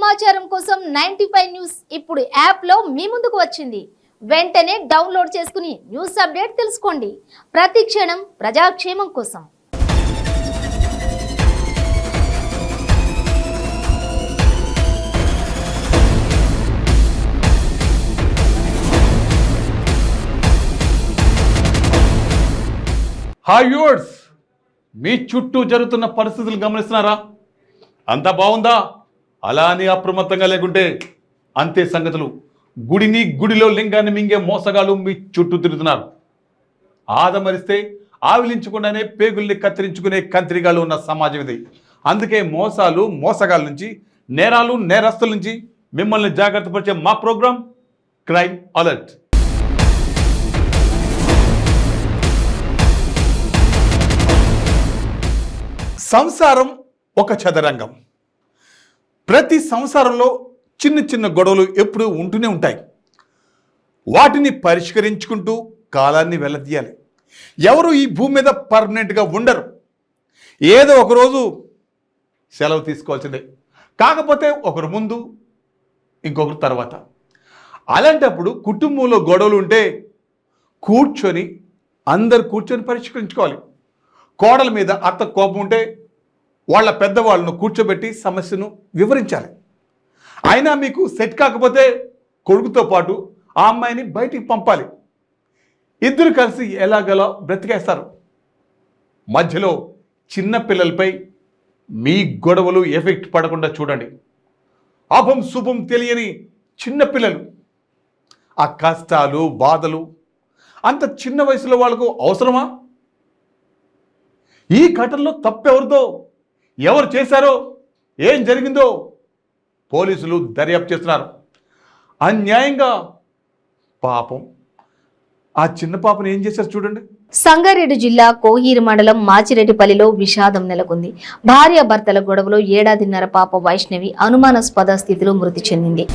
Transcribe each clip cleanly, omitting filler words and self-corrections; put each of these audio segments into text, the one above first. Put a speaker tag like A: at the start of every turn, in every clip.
A: సమాచారం కోసం 95 న్యూస్ ఇప్పుడు యాప్ లో మీ ముందుకు వచ్చింది. వెంటనే డౌన్లోడ్ చేసుకుని న్యూస్ అప్డేట్ తెలుసుకోండి. ప్రతి క్షణం ప్రజాక్షేమం కోసం.
B: హాయ్ వ్యూవర్స్, మీ చుట్టూ జరుగుతున్న పరిస్థితులు గమనిస్తున్నారా? అంతా బాగుందా? అలా అని అప్రమత్తంగా లేకుంటే అంతే సంగతులు. గుడిలో లింగాన్ని మింగే మోసగాళ్ళు మీ చుట్టూ తిరుగుతున్నారు. ఆదమరిస్తే ఆవిలించకుండానే పేగుల్ని కత్తిరించుకునే కంత్రిగాళ్ళు ఉన్న సమాజం ఇది. అందుకే మోసగాళ్ళ నుంచి, నేరస్తుల నుంచి మిమ్మల్ని జాగ్రత్త పరిచే మా ప్రోగ్రాం క్రైమ్ అలర్ట్. సంసారం ఒక చదరంగం. ప్రతి సంసారంలో చిన్న చిన్న గొడవలు ఎప్పుడూ ఉంటూనే ఉంటాయి. వాటిని పరిష్కరించుకుంటూ కాలాన్ని వెళ్ళదీయాలి. ఎవరు ఈ భూమి మీద పర్మనెంట్గా ఉండరు. ఏదో ఒకరోజు సెలవు తీసుకోవాల్సిందే. కాకపోతే ఒకరు ముందు, ఇంకొకరు తర్వాత. అలాంటప్పుడు కుటుంబంలో గొడవలు ఉంటే అందరు కూర్చొని పరిష్కరించుకోవాలి. కోడల మీద అత్త కోపం ఉంటే వాళ్ళ పెద్దవాళ్ళను కూర్చోబెట్టి సమస్యను వివరించాలి. అయినా మీకు సెట్ కాకపోతే కొడుకుతో పాటు ఆ అమ్మాయిని బయటికి పంపాలి. ఇద్దరు కలిసి ఎలాగలా బ్రతికేస్తారు. మధ్యలో చిన్న పిల్లలపై మీ గొడవలు ఎఫెక్ట్ పడకుండా చూడండి. అభం శుభం తెలియని చిన్నపిల్లలు, ఆ కష్టాలు బాధలు అంత చిన్న వయసులో వాళ్ళకు అవసరమా? ఈ ఘటనలో తప్పెవరిదో, ఎవరు చేశారో, ఏం జరిగిందో పోలీసులు దర్యాప్తు చేస్తున్నారు. అన్యాయంగా పాపం ఆ చిన్న పాపను ఏం చేశారు చూడండి.
A: సంగారెడ్డి జిల్లా కోహీర్ మండలం మాచిరెడ్డిపల్లిలో విషాదం నెలకొంది. భార్యాభర్తల గొడవలో ఏడాదిన్నర పాప వైష్ణవి అనుమానాస్పద స్థితిలో మృతి చెందింది.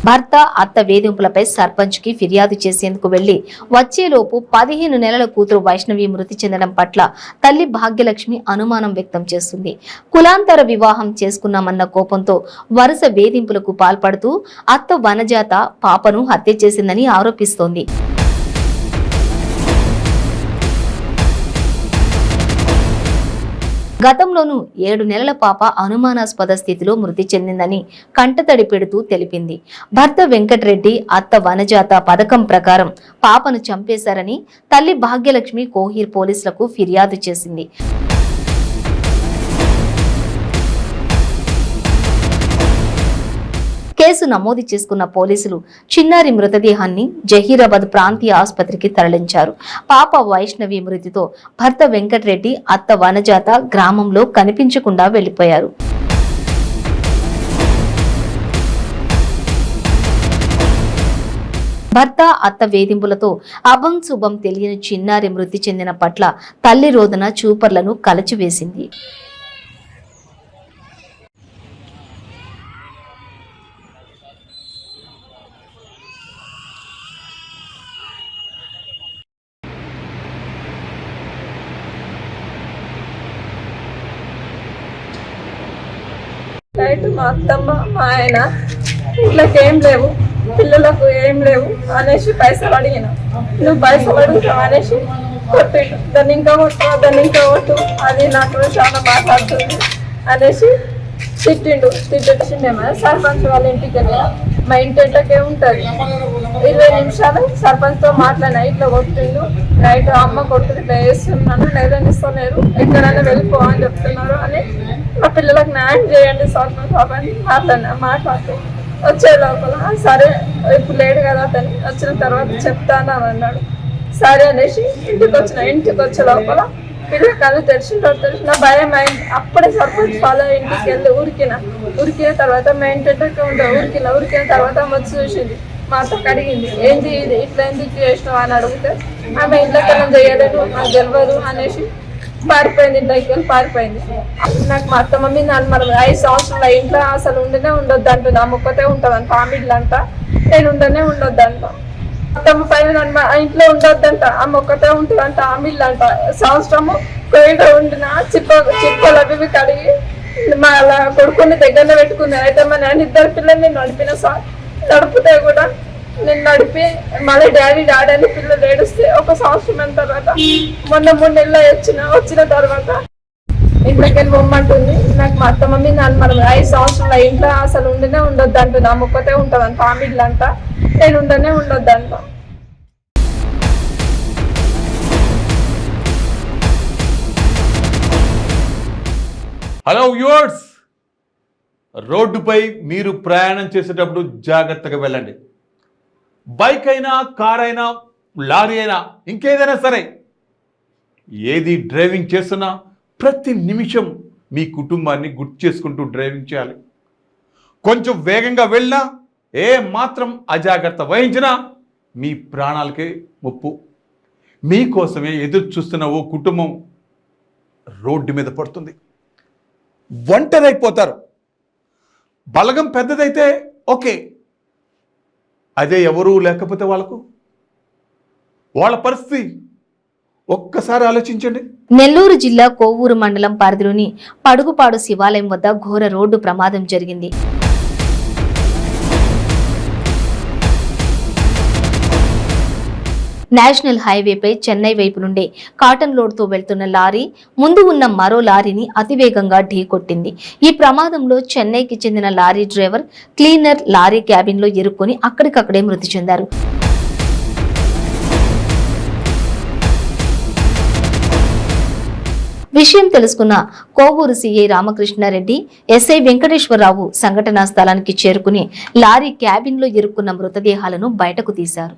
A: భర్త అత్త వేధింపులపై సర్పంచ్ కి ఫిర్యాదు చేసేందుకు వెళ్లి వచ్చేలోపు 15 నెలల కూతురు వైష్ణవి మృతి చెందడం పట్ల తల్లి భాగ్యలక్ష్మి అనుమానం వ్యక్తం చేస్తుంది. కులాంతర వివాహం చేసుకున్నామన్న కోపంతో వరుస వేధింపులకు పాల్పడుతూ అత్త వనజాత పాపను హత్య చేసిందని ఆరోపిస్తోంది. గతంలోనూ 7 నెలల పాప అనుమానాస్పద స్థితిలో మృతి చెందిందని కంటతడి పెడుతూ తెలిపింది. భర్త వెంకటరెడ్డి, అత్త వనజాత పథకం ప్రకారం పాపను చంపేశారని తల్లి భాగ్యలక్ష్మి కోహీర్ పోలీసులకు ఫిర్యాదు చేసింది. కేసు నమోదు చేసుకున్న పోలీసులు చిన్నారి మృతదేహాన్ని జహీరాబాద్ ప్రాంతీయ ఆసుపత్రికి తరలించారు. పాప వైష్ణవి మృతితో భర్త వెంకటరెడ్డి, అత్త వనజాత గ్రామంలో కనిపించకుండా వెళ్లిపోయారు. భర్త అత్త వేధింపులతో అభం శుభం తెలియని చిన్నారి మృతి చెందిన పట్ల తల్లి రోదన చూపర్లను కలచివేసింది.
C: నైట్ మా అత్తమ్మ మా ఆయన ఇట్లకి ఏం లేవు, పిల్లలకు ఏం లేవు అనేసి పైసలు అడిగిన. నువ్వు పైసలు అడుగుతావు అనేసి కొట్టిండు. దాన్ని ఇంకా కొట్టు అది నాకు చాలా మాట్లాడుతుంది అనేసి తిట్టిండేమో. సర్పంచ్ వాళ్ళ ఇంటికి వెళ్ళిన. మా ఇంటి ఎట్లకే ఉంటుంది. 20 నిమిషాలు సర్పంచ్తో మాట్లాడినా. ఇట్లా కొట్టిండు. నైట్ అమ్మ కొడుకు ఇట్లా వేస్తున్నాను, లేదనిస్తలేరు, ఎక్కడైనా వెళ్ళిపో అని చెప్తున్నారు అని మా పిల్లలకు న్యాయం చేయండి సర్పంచ్ అని మాట్లాడుతూ వచ్చే లోపల సరే ఇప్పుడు లేడు కదా అతని వచ్చిన తర్వాత చెప్తాను అని అన్నాడు. సరే అనేసి ఇంటికి వచ్చే లోపల పిల్లలు కళ్ళు తెలిసిన భయం అయింది. అప్పుడే సర్పంచ్ వాళ్ళ ఇంటికి వెళ్ళి ఉరికిన తర్వాత మా ఇంటి ఉరికిన తర్వాత వచ్చి చూసింది. మా అత్తకు అడిగింది, ఏంది ఇది ఇట్లా ఎందుకు చేసినావు అని అడిగితే ఆమె ఇంట్లోకి చేయలేదు, నాకు తెలియదు అనేసి పారిపోయింది. ఇంట్లోకి వెళ్ళి పారిపోయింది. నాకు మా అత్తమ్మ మీద మనం 5 సంవత్సరాల ఇంట్లో అసలు ఉండనే ఉండొద్దు అంటుంది. ఆమె ఒక్కతే ఉంటుంది అంట. ఫ్యామిలీ అంతా నేను ఉండనే ఉండొద్దు అంట. అత్తమ్మ పైన మా ఇంట్లో ఉండొద్దంట, ఆమె ఒక్కటే ఉంటుందంట, ఆమె ఇల్లు అంట. సంవత్సరము కోయిట ఉండిన చిప్పలు అవి కడిగి మా కొడుకుని దగ్గరలో పెట్టుకుంది. అయితే మా నాన్న ఇద్దరు పిల్లల్ని నడిపిన సార్, నడిపితే కూడా నేను నడిపి మళ్ళీ డాడీ అని పిల్లలు ఏడుస్తే ఒక సంవత్సరం తర్వాత మొన్న 3 నెలలు వచ్చిన తర్వాత ఇంట్లోకి వెళ్ళి పొమ్మంటుంది. నాకు మా అత్తమ్మ మీద మనం 5 సంవత్సరాల ఇంట్లో అసలు ఉండినే ఉండొద్దు అంటుంది. ఆమె ఒక్కతే ఉంటుందంట, ఫ్యామిలీ అంట, నేను ఉండనే ఉండొద్దంట.
B: హలో వ్యూవర్స్, రోడ్డుపై మీరు ప్రయాణం చేసేటప్పుడు జాగ్రత్తగా వెళ్ళండి. బైక్ అయినా, కార్ అయినా, లారీ అయినా, ఇంకేదైనా సరే, ఏది డ్రైవింగ్ చేస్తున్నా ప్రతి నిమిషం మీ కుటుంబాన్ని గుర్తు చేసుకుంటూ డ్రైవింగ్ చేయాలి. కొంచెం వేగంగా వెళ్ళినా, ఏ మాత్రం అజాగ్రత్త వహించినా మీ ప్రాణాలకే ముప్పు. మీకోసమే ఎదురు చూస్తున్న ఓ కుటుంబం రోడ్డు మీద పడుతుంది. ఒంటరైపోతారు. బలగం పెద్దదైతే ఓకే, అదే ఎవరూ లేకపోతే వాళ్ళ పరిస్థితి ఒక్కసారి ఆలోచించండి.
A: నెల్లూరు జిల్లా కోవూరు మండలం పరిధిలోని పడుగుపాడు శివాలయం వద్ద ఘోర రోడ్డు ప్రమాదం జరిగింది. నేషనల్ హైవేపై చెన్నై వైపు నుండి కాటన్ లోడ్తో వెళ్తున్న లారీ ముందు ఉన్న మరో లారీని అతివేగంగా ఢీకొట్టింది. ఈ ప్రమాదంలో చెన్నైకి చెందిన లారీ డ్రైవర్, క్లీనర్ లారీ క్యాబిన్లో ఇరుక్కొని అక్కడికక్కడే మృతి చెందారు. విషయం తెలుసుకున్న కోవూరు సీఐ రామకృష్ణారెడ్డి, ఎస్ఐ వెంకటేశ్వరరావు సంఘటనా స్థలానికి చేరుకుని లారీ క్యాబిన్లో ఇరుక్కున్న మృతదేహాలను బయటకు తీశారు.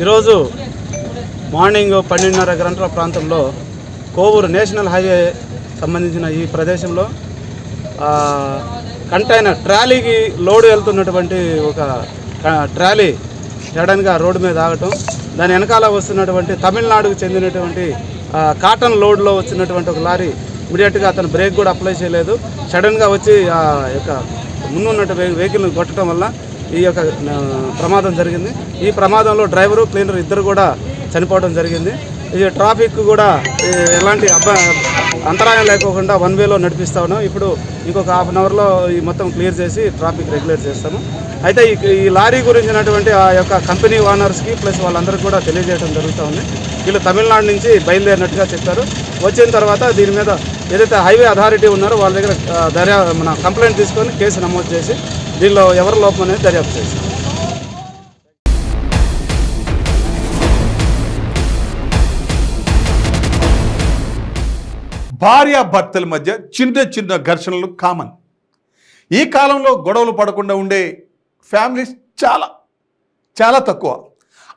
D: ఈరోజు మార్నింగ్ 12:30 గంటల ప్రాంతంలో కోవూరు నేషనల్ హైవే సంబంధించిన ఈ ప్రదేశంలో కంటైనర్ ట్రాలీకి లోడ్ వెళ్తున్నటువంటి ఒక ట్రాలీ సడన్గా రోడ్డు మీద ఆగటం, దాని వెనకాల వస్తున్నటువంటి తమిళనాడుకు చెందినటువంటి కాటన్ లోడ్లో వచ్చినటువంటి ఒక లారీ ఇమీడియట్గా అతను బ్రేక్ కూడా అప్లై చేయలేదు. సడన్గా వచ్చి ఆ యొక్క ముందున్నట్టు వెహికల్ని కొట్టడం వల్ల ఈ యొక్క ప్రమాదం జరిగింది. ఈ ప్రమాదంలో డ్రైవరు, క్లీనర్ ఇద్దరు కూడా చనిపోవడం జరిగింది. ఈ ట్రాఫిక్ కూడా ఎలాంటి అంతరాయం లేకోకుండా 1 వేలో నడిపిస్తా ఉన్నాం. ఇప్పుడు ఇంకొక హాఫ్ అన్ అవర్లో ఈ మొత్తం క్లియర్ చేసి ట్రాఫిక్ రెగ్యులేట్ చేస్తాము. అయితే ఈ లారీ గురించినటువంటి ఆ యొక్క కంపెనీ ఓనర్స్కి ప్లస్ వాళ్ళందరికీ కూడా తెలియజేయడం జరుగుతూ ఉంది. వీళ్ళు తమిళనాడు నుంచి బయలుదేరినట్టుగా చెప్పారు. వచ్చిన తర్వాత దీని మీద ఏదైతే హైవే అథారిటీ ఉన్నారో వాళ్ళ దగ్గర మన కంప్లైంట్ తీసుకొని కేసు నమోదు చేసి దీనిలో ఎవరి లోపం అనేది దర్యాప్తు చేశారు.
B: భార్యాభర్తల మధ్య చిన్న చిన్న ఘర్షణలు కామన్. ఈ కాలంలో గొడవలు పడకుండా ఉండే ఫ్యామిలీస్ చాలా చాలా తక్కువ.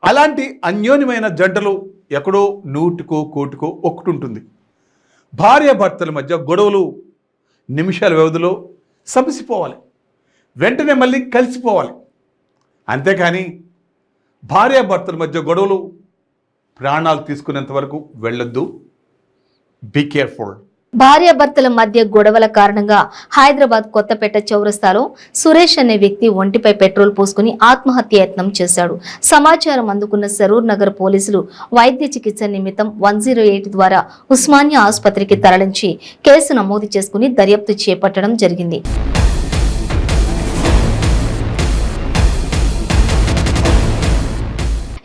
B: అలాంటి అన్యోన్యమైన జంటలు ఎక్కడో 100కో 1,00,00,000కో ఒకటి ఉంటుంది. భార్యాభర్తల మధ్య గొడవలు నిమిషాల వ్యవధిలో సమసిపోవాలి, వెంటనే మళ్ళీ కలిసిపోవాలి. అంతేకాని భార్యాభర్తల మధ్య గొడవలు ప్రాణాలు తీసుకునేంత వరకు వెళ్ళొద్దు. Be careful.
A: భార్యాభర్తల మధ్య గొడవల కారణంగా హైదరాబాద్ కొత్తపేట చౌరస్తాలో సురేష్ అనే వ్యక్తి ఒంటిపై పెట్రోల్ పోసుకుని ఆత్మహత్య యత్నం చేశాడు. సమాచారం అందుకున్న సరూర్ నగర్ పోలీసులు వైద్య చికిత్స నిమిత్తం 108 ద్వారా ఉస్మానియా ఆసుపత్రికి తరలించి కేసు నమోదు చేసుకుని దర్యాప్తు చేపట్టడం జరిగింది.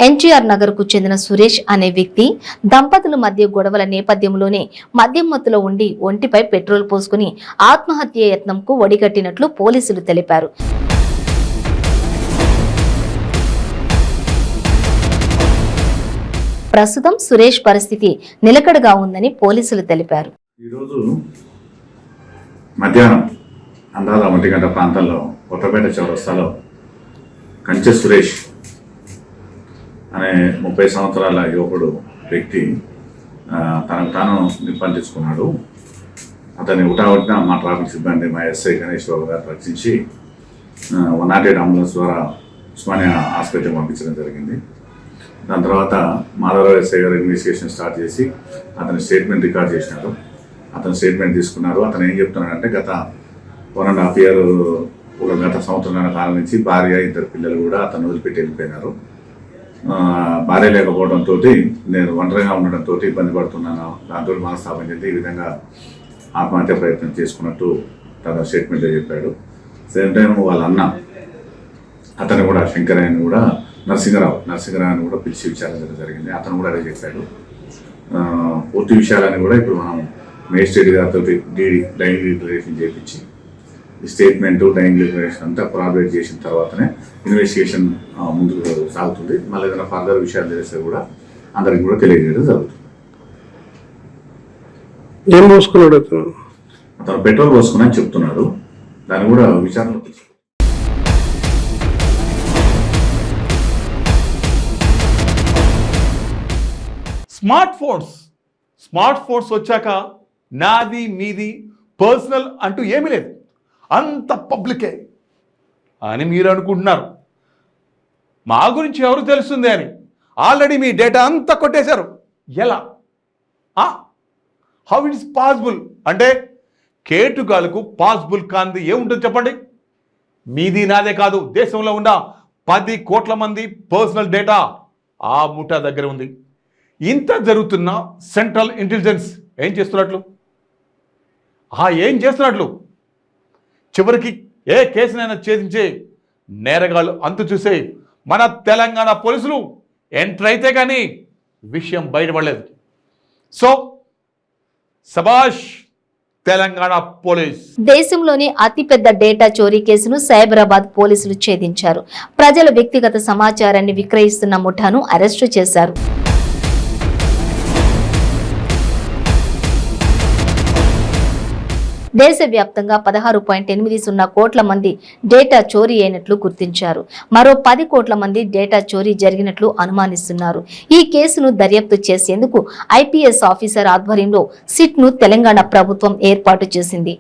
A: ఎన్టీఆర్ నగర్ కు చెందిన సురేష్ అనే వ్యక్తి దంపతుల మధ్య గొడవల నేపథ్యంలోనే మద్యం మత్తులో ఉండి ఒంటిపై పెట్రోల్ పోసుకుని ఆత్మహత్య యత్నంకు ఒడిగట్టినట్లు పోలీసులు తెలిపారు. ప్రస్తుతం సురేష్ పరిస్థితి నిలకడగా ఉందని పోలీసులు తెలిపారు.
E: ఈరోజు మధ్యాహ్నం అందాల 1 గంట ప్రాంతంలో కొత్తపేట చౌరస్తాలో కంచె సురేష్ అనే 30 సంవత్సరాల యువకుడు వ్యక్తి తనకు తాను నిప్పంటించుకున్నాడు. అతన్ని ఉటావుటిన మా ట్రాఫిక్ సిబ్బంది, మా ఎస్ఐ గణేష్ బాబు గారు రక్షించి 108 అంబులెన్స్ ద్వారా ఉస్మానియా ఆసుపత్రికి పంపించడం జరిగింది. దాని తర్వాత మాధవరావు ఎస్ఐ గారు ఇన్వెస్టిగేషన్ స్టార్ట్ చేసి అతని స్టేట్మెంట్ రికార్డ్ చేసినారు. అతను స్టేట్మెంట్ తీసుకున్నారు. అతను ఏం చెప్తున్నాడంటే గత 1.5 year గత సంవత్సరాల కాలం నుంచి భార్య 2 పిల్లలు కూడా అతను వదిలిపెట్టి వెళ్ళిపోయినారు. భార్య లేకపోవడంతో నేను ఒంటరిగా ఉండడంతో ఇబ్బంది పడుతున్నాను, దాంతో మనస్తాపం చెంది ఈ విధంగా ఆత్మహత్య ప్రయత్నం చేసుకున్నట్టు తన స్టేట్మెంట్లో చెప్పాడు. సేమ్ టైం వాళ్ళ అన్న అతను కూడా శంకరయ్యని కూడా నరసింహరావుని కూడా పిలిచి విచారించడం జరిగింది. అతను కూడా అదే చెప్పాడు. పూర్తి విషయాలని కూడా ఇప్పుడు మనం మేజిస్ట్రేట్ గారితో డైన్ డిక్లరేషన్ చేయించి ఈ స్టేట్మెంట్ డైన్ డిక్లరేషన్ అంతా కొరాబరేట్ చేసిన తర్వాతనే ఇన్వెస్టిగేషన్ ముందుకు సాగుతుంది. మళ్ళీ ఏదైనా ఫర్దర్ విషయాలు తెలిస్తే కూడా అందరికి కూడా తెలియజేయడం జరుగుతుంది.
F: ఏం పోసుకున్నాడు
E: అతను పెట్రోల్ పోసుకుని చెప్తున్నాడు. దాన్ని కూడా విచారణ.
B: స్మార్ట్ ఫోన్స్ వచ్చాక నాది మీది పర్సనల్ అంటూ ఏమీ లేదు, అంత పబ్లికే అని మీరు అనుకుంటున్నారు. మా గురించి ఎవరు తెలుస్తుంది అని ఆల్రెడీ మీ డేటా అంతా కొట్టేశారు. ఎలా? హౌ ఇట్ ఇస్ పాసిబుల్ అంటే కేటుగాలకు పాసిబుల్ కానిది ఏముంటుంది చెప్పండి? మీది నాదే కాదు, దేశంలో ఉన్న 10 కోట్ల మంది పర్సనల్ డేటా ఆ ముఠా దగ్గర ఉంది. ఇంత జరుగుతున్న సెంట్రల్ ఇంటెలిజెన్స్ ఏం చేస్తున్నట్లు? చివరికి ఏ కేసునైనా ఛేదించే నేరగాళ్ళు అంతు చూసే మన తెలంగాణ పోలీసులు ఎంటర్ అయితే కానీ విషయం బయటపడలేదు. సో సబాష్ తెలంగాణ పోలీస్.
A: దేశంలోని అతిపెద్ద డేటా చోరీ కేసును సైబరాబాద్ పోలీసులు ఛేదించారు. ప్రజల వ్యక్తిగత సమాచారాన్ని విక్రయిస్తున్న ముఠాను అరెస్టు చేశారు. దేశవ్యాప్తంగా 16.80 కోట్ల మంది డేటా చోరీ అయినట్లు గుర్తించారు. మరో 10 కోట్ల మంది డేటా చోరీ జరిగినట్లు అనుమానిస్తున్నారు. ఈ కేసును దర్యాప్తు చేసేందుకు ఐపీఎస్ ఆఫీసర్ ఆధ్వర్యంలో సిట్ను తెలంగాణ ప్రభుత్వం ఏర్పాటు చేసింది.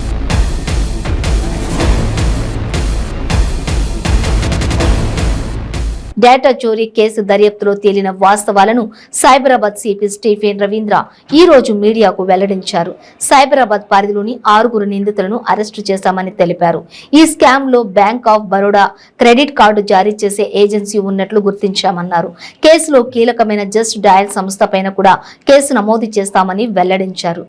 A: డేటా చోరీ కేసు దర్యాప్తులో తేలిన వాస్తవాలను సైబరాబాద్ సిపి స్టీఫెన్ రవీంద్ర ఈ రోజు మీడియాకు వెల్లడించారు. సైబరాబాద్ పరిధిలోని 6 నిందితులను అరెస్టు చేశామని తెలిపారు. ఈ స్కామ్ లో bank of Baroda credit card జారీ చేసే ఏజెన్సీ ఉన్నట్లు గుర్తించామన్నారు. కేసులో కీలకమైన జస్ట్ డయల్ సంస్థ పైన కూడా కేసు నమోదు చేస్తామని వెల్లడించారు.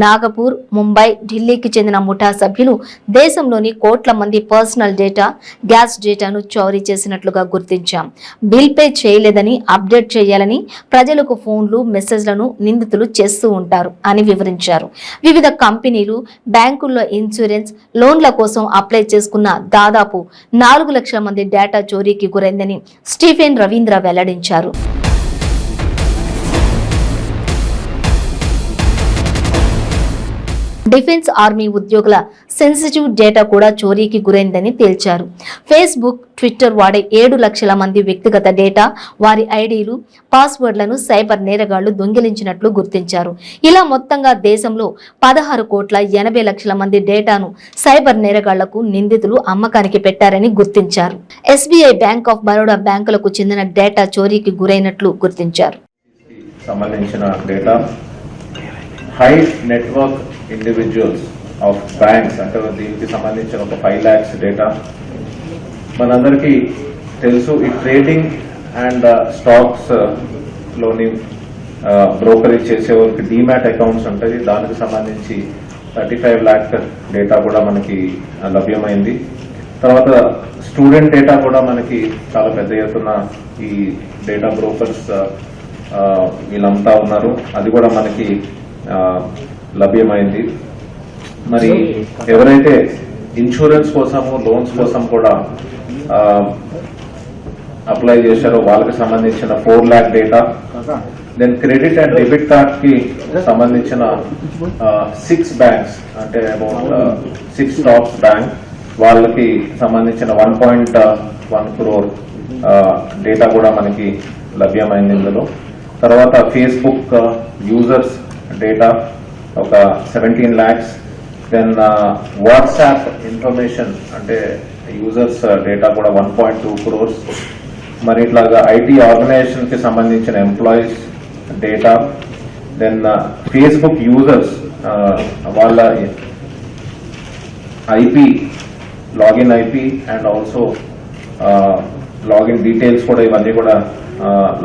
A: నాగపూర్, ముంబై, ఢిల్లీకి చెందిన ముఠా సభ్యులు దేశంలోని కోట్ల మంది పర్సనల్ డేటా, గ్యాస్ డేటాను చోరీ చేసినట్లుగా గుర్తించాం. బిల్ పే చేయలేదని అప్డేట్ చేయాలని ప్రజలకు ఫోన్లు, మెసేజ్లను నిందితులు చేస్తూ ఉంటారు అని వివరించారు. వివిధ కంపెనీలు, బ్యాంకుల్లో ఇన్సూరెన్స్, లోన్ల కోసం అప్లై చేసుకున్న దాదాపు 4 లక్షల మంది డేటా చోరీకి గురైందని స్టీఫెన్ రవీంద్ర వెల్లడించారు. డిఫెన్స్ ఆర్మీ ఉద్యోగుల సెన్సిటివ్ డేటా కూడా చోరీకి గురైందని తేల్చారు. ఫేస్బుక్, ట్విట్టర్ వాడే 7 లక్షల మంది వ్యక్తిగత డేటా, వారి ఐడీలు, పాస్వర్డ్లను సైబర్ నేరగాళ్లు దొంగిలించినట్లు గుర్తించారు. ఇలా మొత్తంగా దేశంలో 16,80,00,000 మంది డేటాను సైబర్ నేరగాళ్లకు నిందితులు అమ్మకానికి పెట్టారని గుర్తించారు. ఎస్బీఐ, బ్యాంక్ ఆఫ్ బరోడా బ్యాంకులకు చెందిన డేటా చోరీకి గురైనట్లు గుర్తించారు.
G: High network individuals of banks అంటే దీనికి సంబంధించిన ఒక 5 lakhs డేటా మనందరికీ తెలుసు. ఈ ట్రేడింగ్ అండ్ స్టాక్స్ లోని బ్రోకరేజ్ చేసేవారికి డీమ్యాట్ అకౌంట్స్ ఉంటుంది. దానికి సంబంధించి 35 lakh డేటా కూడా మనకి లభ్యమైంది. తర్వాత స్టూడెంట్ డేటా కూడా మనకి చాలా పెద్ద ఎత్తున ఈ డేటా బ్రోకర్స్ వీళ్ళంతా ఉన్నారు, అది కూడా మనకి లభ్యమైంది. మరి ఎవరైతే ఇన్సూరెన్స్ కోసము, లోన్స్ కోసం కూడా అప్లై చేశారో వాళ్ళకి సంబంధించిన 4 lakh data, then credit and debit card కి సంబంధించిన 6 బ్యాంక్స్ అంటే అబౌట్ 6 టాప్స్ బ్యాంక్ వాళ్ళకి సంబంధించిన 1.1 crore డేటా కూడా మనకి లభ్యమైంది ఇందులో. తర్వాత ఫేస్బుక్ యూజర్స్ డేటా ఒక 17 lakhs, దెన్ వాట్సాప్ ఇన్ఫర్మేషన్ అంటే యూజర్స్ డేటా కూడా 1.2 crores. మరి ఇట్లాగా ఐటీ ఆర్గనైజేషన్కి సంబంధించిన employees data, then Facebook users వాళ్ళ IP, login IP and also login details కూడా ఇవన్నీ కూడా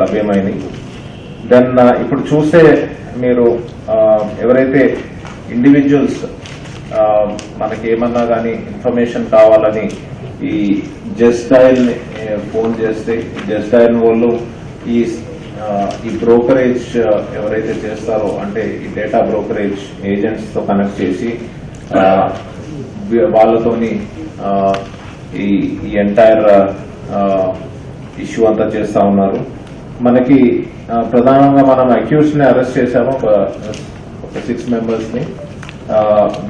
G: లభ్యమైనవి. దెన్ ఇప్పుడు చూస్తే మీరు ఎవరైతే ఇండివిజువల్స్ మనకి ఏమన్నా కానీ ఇన్ఫర్మేషన్ కావాలని ఈ జస్ట్ డయల్ ఫోన్ చేస్తే, జస్ట్ డయల్ వాళ్ళు ఈ బ్రోకరేజ్ ఎవరైతే చేస్తారో అంటే ఈ డేటా బ్రోకరేజ్ ఏజెంట్స్తో కనెక్ట్ చేసి వాళ్ళతోని ఈ ఎంటైర్ ఇష్యూ అంతా చేస్తూ ఉన్నారు. మనకి ప్రధానంగా మనం అక్యూజ్ని అరెస్ట్ చేశాము, ఒక 6 మెంబర్స్ని.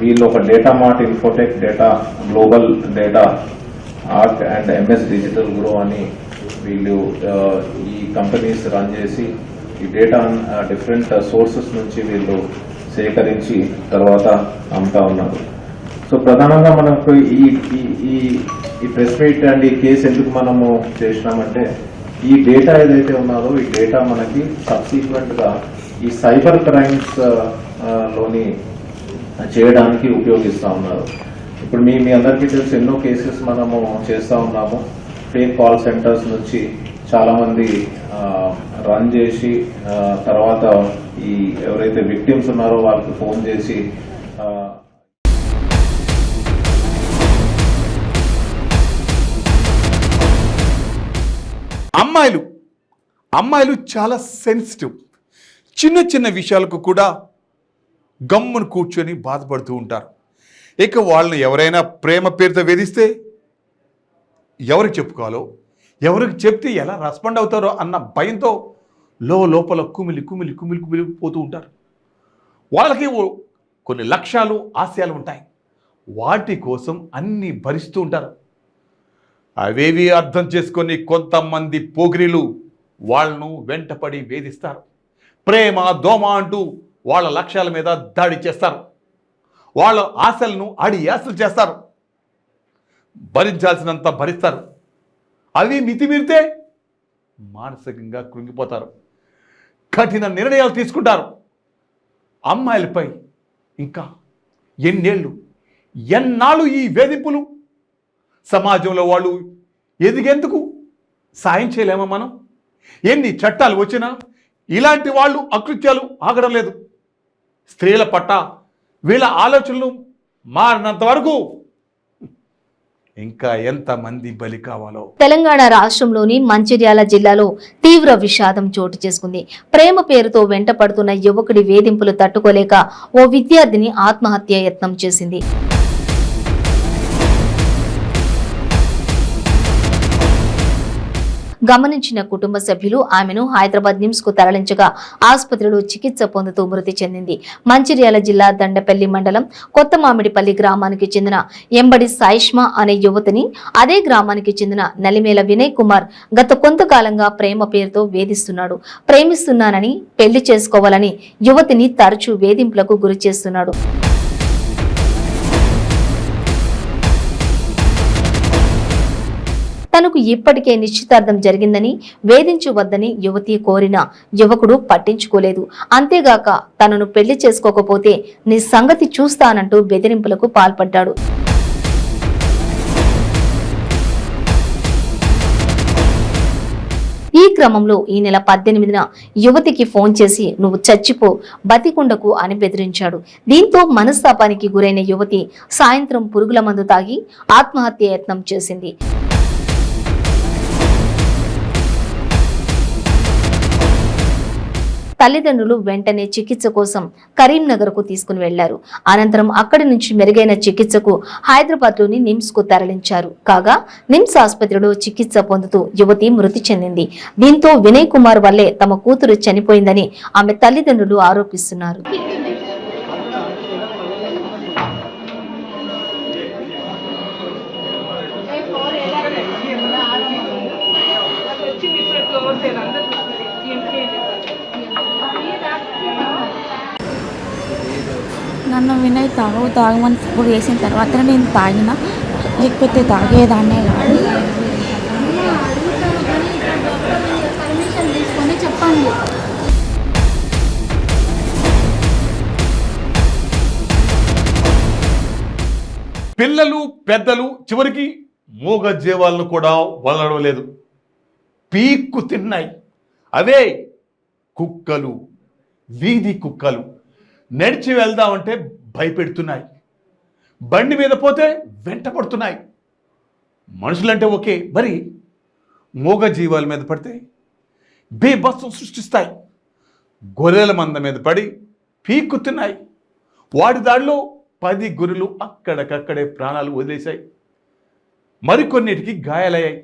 G: వీళ్ళు ఒక data mart, Infotech, data global, data art and MS digital grow అని వీళ్ళు ఈ కంపెనీస్ రన్ చేసి ఈ డేటా డిఫరెంట్ సోర్సెస్ నుంచి వీళ్ళు సేకరించి తర్వాత అమ్ముతా ఉన్నారు. సో ప్రధానంగా మనకు ఈ ప్రెస్ మీట్ అండ్ ఈ కేసు ఎందుకు మనము చేసినామంటే, ఈ డేటా ఏదైతే ఉన్నదో ఈ డేటా మనకి సబ్సిక్వెంట్ గా ఈ సైబర్ క్రైమ్స్ లోని చేయడానికి ఉపయోగిస్తూ ఉన్నారు. ఇప్పుడు మీ అందరికీ తెలిసి ఎన్నో కేసెస్ మనము చేస్తూ ఉన్నాము. ఫేక్ కాల్ సెంటర్స్ నుంచి చాలా మంది రన్ చేసి తర్వాత ఈ ఎవరైతే విక్టిమ్స్ ఉన్నారో వాళ్ళకి ఫోన్ చేసి
B: అమ్మాయిలు చాలా సెన్సిటివ్. చిన్న చిన్న విషయాలకు కూడా గమ్మును కూర్చొని బాధపడుతూ ఉంటారు. ఇక వాళ్ళని ఎవరైనా ప్రేమ పేరుతో వేధిస్తే ఎవరికి చెప్పుకోవాలో, ఎవరికి చెప్తే ఎలా రెస్పాండ్ అవుతారో అన్న భయంతో లోపల కుమిలి పోతూ ఉంటారు. వాళ్ళకి కొన్ని లక్ష్యాలు, ఆశయాలు ఉంటాయి. వాటి కోసం అన్నీ భరిస్తూ ఉంటారు. అవేవి అర్థం చేసుకొని కొంతమంది పోగిరీలు వాళ్ళను వెంటపడి వేధిస్తారు. ప్రేమ, దోమ అంటూ వాళ్ళ లక్ష్యాల మీద దాడి చేస్తారు. వాళ్ళ ఆశలను అడియాసలు చేస్తారు. భరించాల్సినంత భరిస్తారు. అవి మితిమీరితే మానసికంగా కృంగిపోతారు. కఠిన నిర్ణయాలు తీసుకుంటారు. అమ్మాయిలపై ఇంకా ఎన్నాళ్ళు ఈ వేధింపులు? సమాజంలో వాళ్ళు ఎదిగేందుకు సాయం చేయలేమా మనం? ఎన్ని చట్టాలు వచ్చినా ఇలాంటి వాళ్ళు అకృత్యాలు ఆగడం లేదు. స్త్రీల పట్ల వీళ్ళ ఆలోచనలు మారినంత వరకు ఇంకా ఎంతమంది బలి కావాలో.
A: తెలంగాణ రాష్ట్రంలోని మంచిర్యాల జిల్లాలో తీవ్ర విషాదం చోటు చేసుకుంది. ప్రేమ పేరుతో వెంట పడుతున్న యువకుడి వేధింపులు తట్టుకోలేక ఓ విద్యార్థిని ఆత్మహత్య యత్నం చేసింది. గమనించిన కుటుంబ సభ్యులు ఆమెను హైదరాబాద్ నిమ్స్ కు తరలించగా ఆసుపత్రిలో చికిత్స పొందుతూ మృతి చెందింది. మంచిర్యాల జిల్లా దండపల్లి మండలం కొత్త మామిడిపల్లి గ్రామానికి చెందిన ఎంబడి సాయిష్మా అనే యువతిని అదే గ్రామానికి చెందిన నలిమేల వినయ్ కుమార్ గత కొంతకాలంగా ప్రేమ పేరుతో వేధిస్తున్నాడు. ప్రేమిస్తున్నానని, పెళ్లి చేసుకోవాలని యువతిని తరచూ వేధింపులకు గురి చేస్తున్నాడు. తనకు ఇప్పటికే నిశ్చితార్థం జరిగిందని, వేధించవద్దని యువతి కోరిన యువకుడు పట్టించుకోలేదు. అంతేగాక తనను పెళ్లి చేసుకోకపోతే నీ సంగతి చూస్తానంటూ బెదిరింపులకు పాల్పడ్డాడు. ఈ క్రమంలో ఈ నెల 18న యువతికి ఫోన్ చేసి నువ్వు చచ్చిపో, బతికుండకు అని బెదిరించాడు. దీంతో మనస్తాపానికి గురైన యువతి సాయంత్రం పురుగుల మందు తాగి ఆత్మహత్య యత్నం చేసింది. తల్లిదండ్రులు వెంటనే చికిత్స కోసం కరీంనగర్ కు తీసుకుని వెళ్లారు. అనంతరం అక్కడి నుంచి మెరుగైన చికిత్సకు హైదరాబాద్ లోని నిమ్స్ కు తరలించారు. కాగా నిమ్స్ ఆసుపత్రిలో చికిత్స పొందుతూ యువతి మృతి చెందింది. దీంతో వినయ్ కుమార్ వల్లే తమ కూతురు చనిపోయిందని ఆమె తల్లిదండ్రులు ఆరోపిస్తున్నారు.
F: నన్ను వినయ్ తాగమని ఇప్పుడు చేసిన తర్వాత నేను తాగిన, లేకపోతే తాగేదాన్నే కాదు.
B: పిల్లలు పెద్దలు చివరికి మూగ జీవాలను కూడా వదలలేదు, పీక్కు తిన్నాయి. అవే కుక్కలు, వీధి కుక్కలు. నడిచి వెళ్దామంటే భయపెడుతున్నాయి, బండి మీద పోతే వెంట పడుతున్నాయి. మనుషులంటే ఓకే, మరి మూగ జీవాల మీద పడితే బేబస్సు సృష్టిస్తాయి. గొర్రెల మంద మీద పడి పీక్కుతున్నాయి. వాటి దాడిలో 10 గొర్రెలు అక్కడికక్కడే ప్రాణాలు వదిలేశాయి, మరికొన్నిటికి గాయాలయ్యాయి.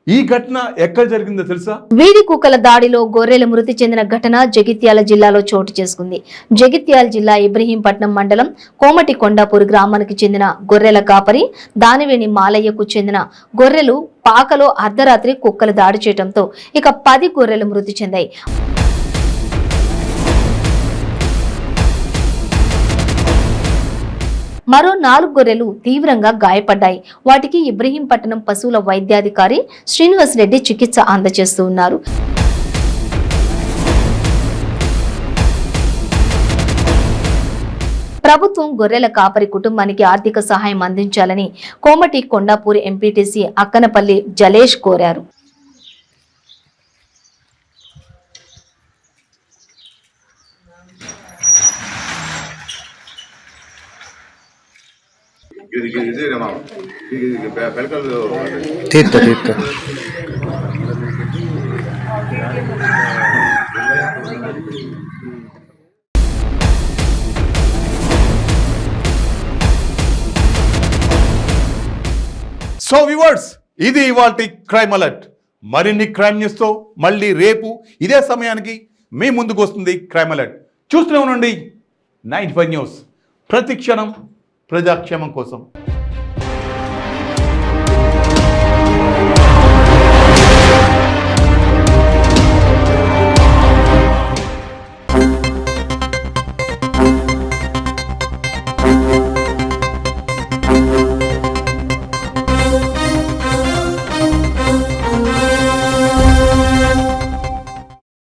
B: ఈ ఘటన ఎక్కడ జరిగిందో తెలుసా?
A: వీధి కుక్కల దాడిలో గొర్రెలు మృతి చెందిన ఘటన జగిత్యాల జిల్లాలో చోటు చేసుకుంది. జగిత్యాల జిల్లా ఇబ్రహీంపట్నం మండలం కోమటి కొండాపూర్ గ్రామానికి చెందిన గొర్రెల కాపరి దానివేణి మాలయ్యకు చెందిన గొర్రెలు పాకలో అర్ధరాత్రి కుక్కలు దాడి చేయడంతో ఇక 10 గొర్రెలు మృతి చెందాయి. మరో 4 గొర్రెలు తీవ్రంగా గాయపడ్డాయి. వాటికి ఇబ్రహీంపట్నం పశువుల వైద్యాధికారి శ్రీనివాస్ రెడ్డి చికిత్స అందజేస్తూ ఉన్నారు. ప్రభుత్వం గొర్రెల కాపరి కుటుంబానికి ఆర్థిక సహాయం అందించాలని కోమటి కొండాపూర్ ఎంపీటీసీ అక్కనపల్లి జలేష్ కోరారు.
B: సో వ్యూవర్స్, ఇది ఇవాల్టి క్రైమ్ అలర్ట్. మరిన్ని క్రైమ్ న్యూస్ తో మళ్ళీ రేపు ఇదే సమయానికి మీ ముందుకు వస్తుంది క్రైమ్ అలర్ట్. చూస్తూనే ఉండండి 95 న్యూస్, ప్రతి క్షణం ప్రజాక్షేమం కోసం.